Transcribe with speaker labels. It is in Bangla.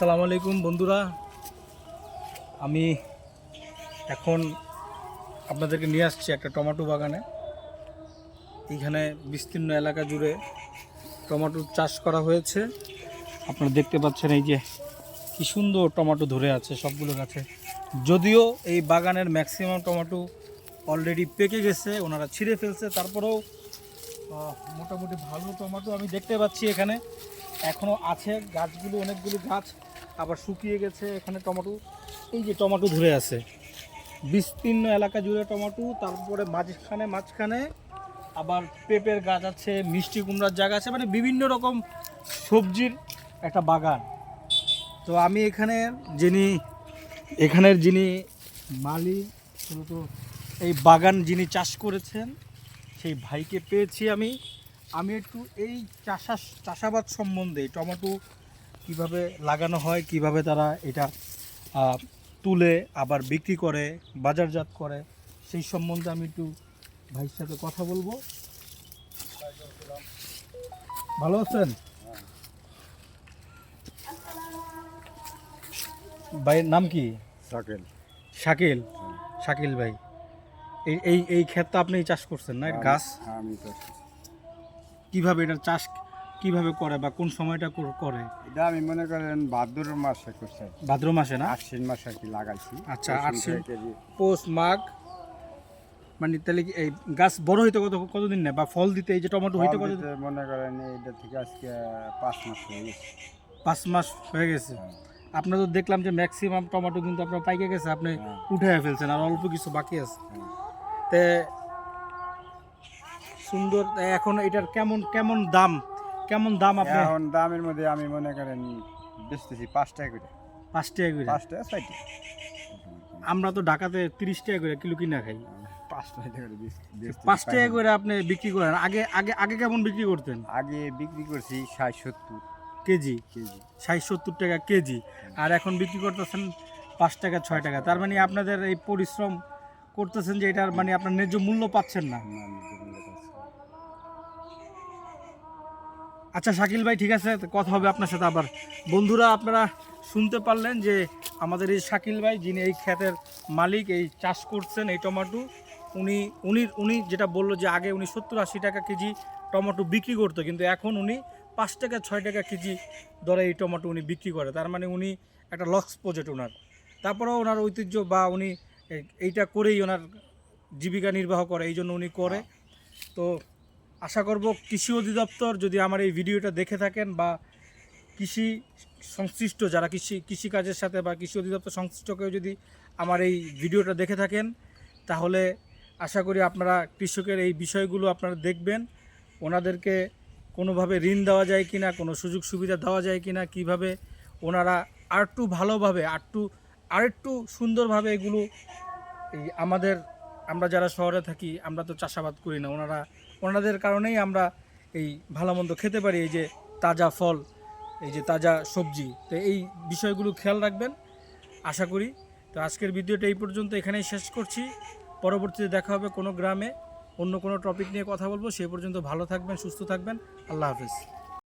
Speaker 1: আসসালামু আলাইকুম বন্ধুরা, আমি এখন আপনাদেরকে নিয়ে আসছি একটা টমেটো বাগানে। এইখানে বিস্তীর্ণ এলাকা জুড়ে টমেটোর চাষ করা হয়েছে। আপনারা দেখতে পাচ্ছেন এই যে কি সুন্দর টমেটো ধরে আছে সবগুলো গাছে। যদিও এই বাগানের ম্যাক্সিমাম টমেটো অলরেডি পেকে গেছে, ওনারা ছিঁড়ে ফেলছে, তারপরেও মোটামুটি ভালো টমেটো আমি দেখতে পাচ্ছি এখানে এখনও আছে। গাছগুলো অনেকগুলো গাছ আবার শুকিয়ে গেছে। এখানে টমেটো, এই যে টমেটো ধরে আছে বিস্তীর্ণ এলাকা জুড়ে টমেটো। তারপরে মাঝখানে আবার পেঁপের গাছ আছে, মিষ্টি কুমড়ার জায়গা আছে, মানে বিভিন্ন রকম সবজির একটা বাগান। তো আমি এখানের যিনি মালিক, মূলত এই বাগান যিনি চাষ করেছেন সেই ভাইকে পেয়েছি। আমি একটু এই চাষাবাদ সম্বন্ধে, টমেটো কিভাবে লাগানো হয়, কিভাবে তারা এটা তুলে আবার বিক্রি করে, বাজারজাত করে, সেই সম্বন্ধে আমি একটু ভাইয়ের সাথে কথা বলবো। ভালো আছেন ভাইয়ের নাম কি? শাকিল। শাকিল ভাই, এই ক্ষেতটা আপনি চাষ করছেন না? গাছ
Speaker 2: আমি
Speaker 1: কিভাবে এটা চাষ কিভাবে করে বা কোন সময়টা করে?
Speaker 2: এটা আমি মনে করেন ভাদ্র মাসে করছি।
Speaker 1: ভাদ্র মাসে না?
Speaker 2: আশ্বিন মাসে আর কি লাগাইছি।
Speaker 1: আচ্ছা, আশ্বিন, পৌষ, মাঘ, মানে তাহলে এই গাছ বড় হইতে কতদিন নেয় বা ফল দিতে, এই যে টমেটো হইতে কত?
Speaker 2: মনে করেন এটা থেকে আজকে 5 মাস হয়ে গেছে।
Speaker 1: 5 মাস হয়ে গেছে। আপনার তো দেখলাম যে ম্যাক্সিমাম টমেটো কিন্তু আপনার পাইকে গেছে, আপনি উঠে ফেলছেন, আর অল্প কিছু বাকি আছে। তে সুন্দর। এখন এটার কেমন দাম আপনি?
Speaker 2: এখন দামের মধ্যে আমি মনে করেন বেচতেছি 5 টাকা করে।
Speaker 1: 5 টাকা করে?
Speaker 2: 5 টাকা 6 টাকা।
Speaker 1: আমরা তো ঢাকাতে 30 টাকা করে কিলো কিনা খাই।
Speaker 2: 5 টাকা করে
Speaker 1: 5 টাকা করে আপনি বিক্রি করেন? আগে কেমন বিক্রি করতেন?
Speaker 2: আগে বিক্রি করছি 60-70
Speaker 1: কেজি। 60-70 টাকা কেজি। আর এখন বিক্রি করতেছেন 5 টাকা 6 টাকা। তার মানে আপনাদের এই পরিশ্রম করতেছেন যে এটার মানে আপনার ন্যায্য মূল্য পাচ্ছেন না। আচ্ছা শাকিল ভাই, ঠিক আছে, কথা হবে আপনার সাথে আবার। বন্ধুরা, আপনারা শুনতে পারলেন যে আমাদের এই শাকিল ভাই, যিনি এই ক্ষেতের মালিক, এই চাষ করছেন এই টমেটো, উনি যেটা বললো যে আগে উনি 70-80 টাকা কেজি টমেটো বিক্রি করতো, কিন্তু এখন উনি 5 টাকা 6 টাকা কেজি দরে এই টমেটো উনি বিক্রি করে। তার মানে উনি একটা লস প্রজেক্ট ওনার। তারপরেও ওনার ঐতিহ্য বা উনি এইটা করেই ওনার জীবিকা নির্বাহ করে, এই জন্য উনি করে। তো আশা করব কৃষি অধিদপ্তর যদি আমার এই ভিডিওটা দেখে থাকেন, বা কৃষি সংশ্লিষ্ট যারা কৃষিকাজের সাথে বা কৃষি অধিদপ্তর সংশ্লিষ্ট কেউ যদি আমার এই ভিডিওটা দেখে থাকেন, তাহলে আশা করি আপনারা কৃষকের এই বিষয়গুলো আপনারা দেখবেন। ওনাদেরকে কোনোভাবে ঋণ দেওয়া যায় কিনা, কোনো সুযোগ সুবিধা দেওয়া যায় কিনা, কিভাবে ওনারা আরেকটু ভালোভাবে আরেকটু সুন্দরভাবে এগুলো, এই আমরা যারা শহরে থাকি, আমরা তো চাষাবাদ করি না, ওনাদের কারণেই আমরা এই ভালো মন্দ খেতে পারি, এই যে তাজা ফল, এই যে তাজা সবজি। তো এই বিষয়গুলো খেয়াল রাখবেন আশা করি। তো আজকের ভিডিওটা এই পর্যন্ত, এখানেই শেষ করছি। পরবর্তীতে দেখা হবে কোনো গ্রামে, অন্য কোনো টপিক নিয়ে কথা বলবো। সে পর্যন্ত ভালো থাকবেন, সুস্থ থাকবেন। আল্লাহ হাফেজ।